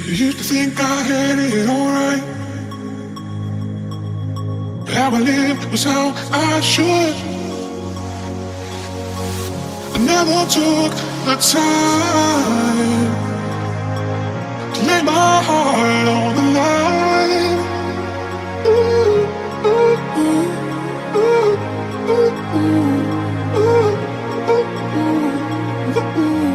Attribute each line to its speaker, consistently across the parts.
Speaker 1: Used to think I had it alright. How I lived was how I should. I never took the time to lay my heart on the line. Ooh, ooh, ooh, ooh, ooh, ooh, ooh, ooh, ooh.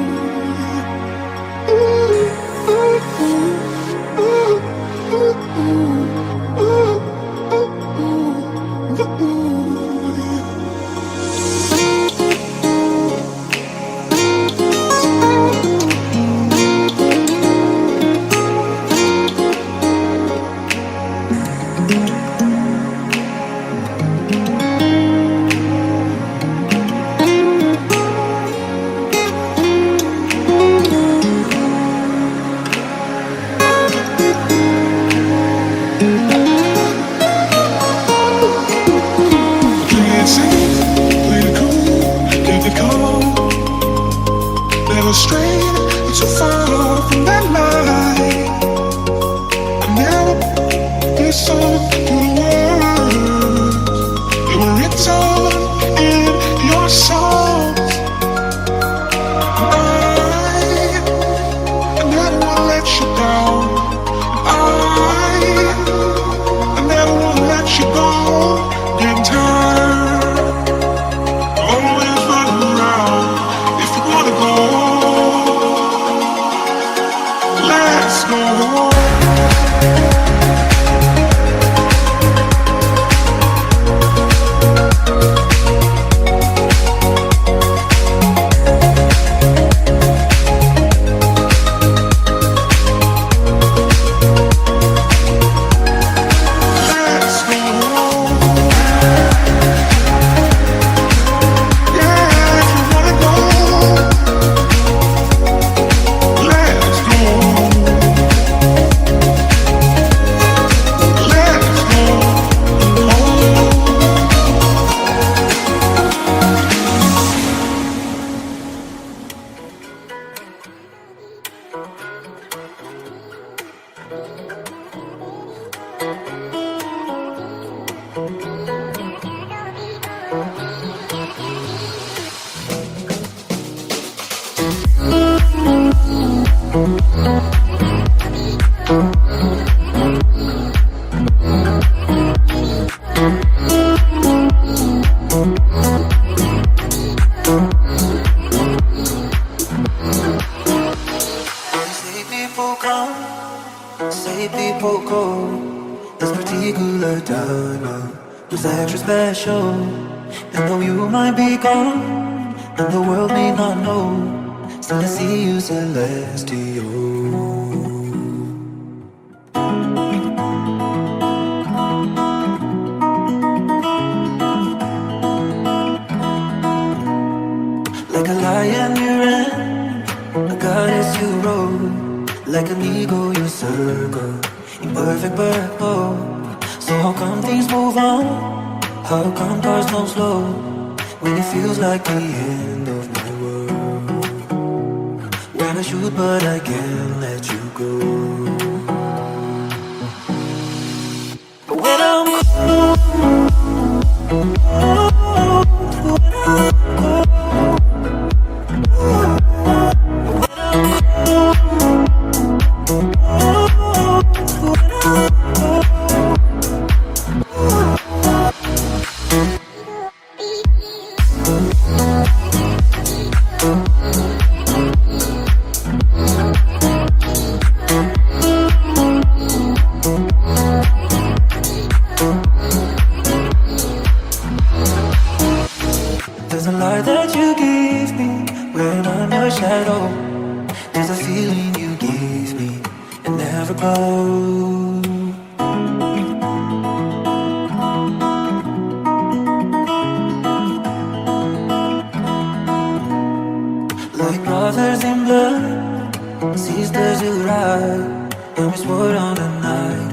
Speaker 1: Say people go. This particular diamond was extra special. And though you might be gone, and the world may not know, still I see you celestial. Like a lion you ran, a goddess you rode. Like an eagle you circle, in perfect purple. So how come things move on? How come cars move slow? When it feels like the end of my world. When I shoot but I can't let you go. When I'm cold, there's a light that you give me when I'm your shadow. There's a feeling you give me and never goes. Like brothers in blood, sisters who ride, and we swore on the night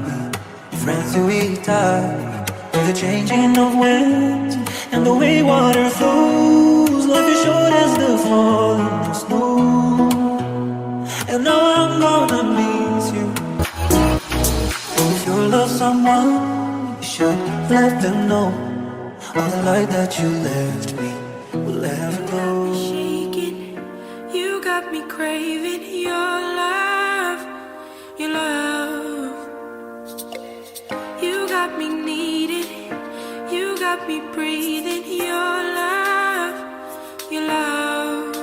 Speaker 1: we friends who we die. With the changing of winds and the way water flows, life is short as the falling snow. And now I'm gonna miss you. If you love someone, you should let them know. All the light that you left me will ever go.
Speaker 2: You got me craving your love, your love. You got me needing, you got me breathing your love, your love.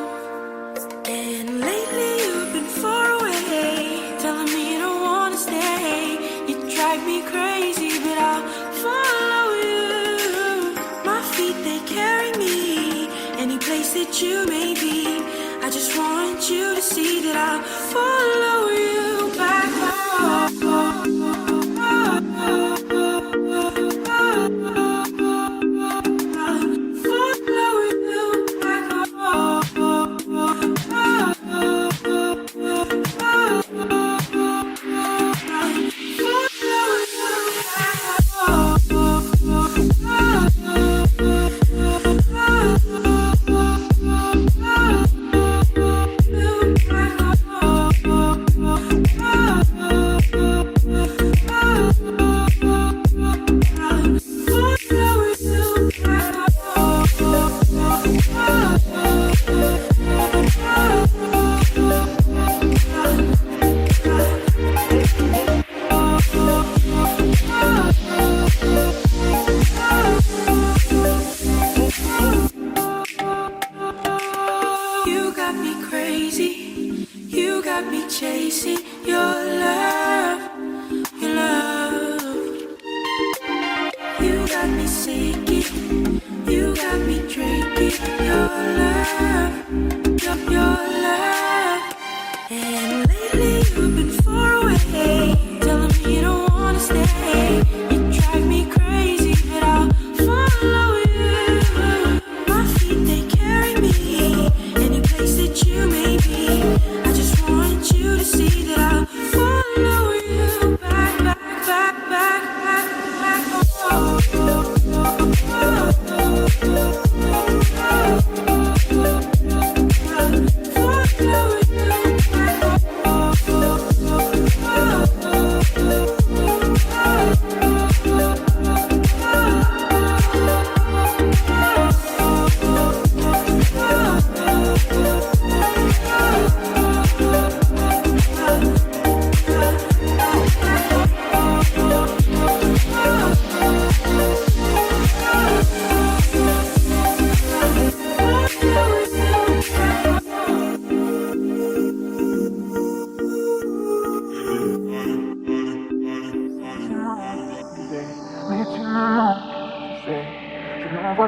Speaker 2: And lately you've been far away, telling me you don't wanna stay. You drive me crazy, but I'll follow you. My feet, they carry me any place that you may be. I just want you to see that I'll follow you back home. Chasing your love, your love. You got me sinking, you got me drinking your love, your love. And lately you've been far away, telling me you don't wanna stay. You drive me crazy, but I'll follow you. My feet, they carry me any place that you may be. I just want you to see that I'll follow you back, back, back, back, back, back home. Oh, oh, oh, oh, oh, oh, oh.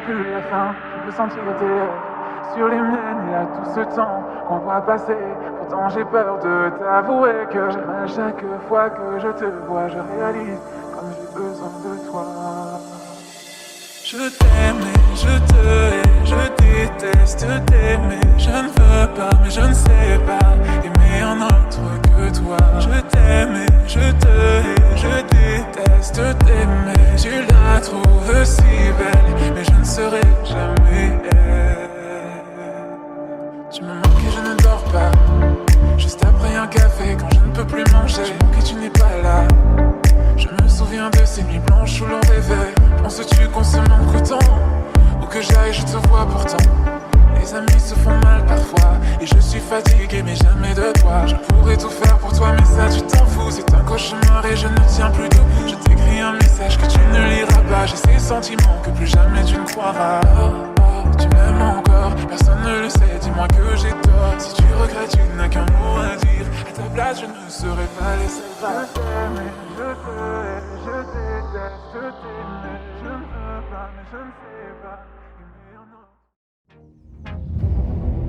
Speaker 3: plus la fin, je veux sentir tes lèvres sur les miennes. Il y a tout ce temps qu'on voit passer. Pourtant j'ai peur de t'avouer que j'ai mal chaque fois que je te vois. Je réalise comme j'ai besoin de toi. Je t'aime et je te hais, je déteste t'aimer. Je ne veux pas mais je ne sais pas aimer un autre que toi. Je t'aime et je te hais, je déteste t'aimer. Tu la trouves si belle mais je ne serai jamais elle. Tu me manques et je ne dors pas, juste après un café quand je ne peux plus manger. Tu manques et tu n'es pas là. Je me souviens de ces nuits blanches où l'on rêvait. Penses-tu qu'on se manque autant? Où que j'aille je te vois pourtant. Les amis se font mal parfois et je suis fatigué mais jamais de toi. Je pourrais tout faire pour toi mais ça tu t'en fous. C'est un cauchemar et je ne tiens plus debout. Je t'écris un message que tu ne liras pas. J'ai ces sentiments que plus jamais tu ne croiras. Oh, oh, tu m'aimes encore, personne ne le sait, dis-moi que j'ai tort. Si tu regrettes tu n'as qu'un mot à dire. À ta place je ne serais pas laissé faire. Je t'aime et je te hais, je déteste t'aimer. Je ne veux pas mais je ne sais pas aimer un autre.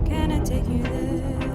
Speaker 2: Can I take you there?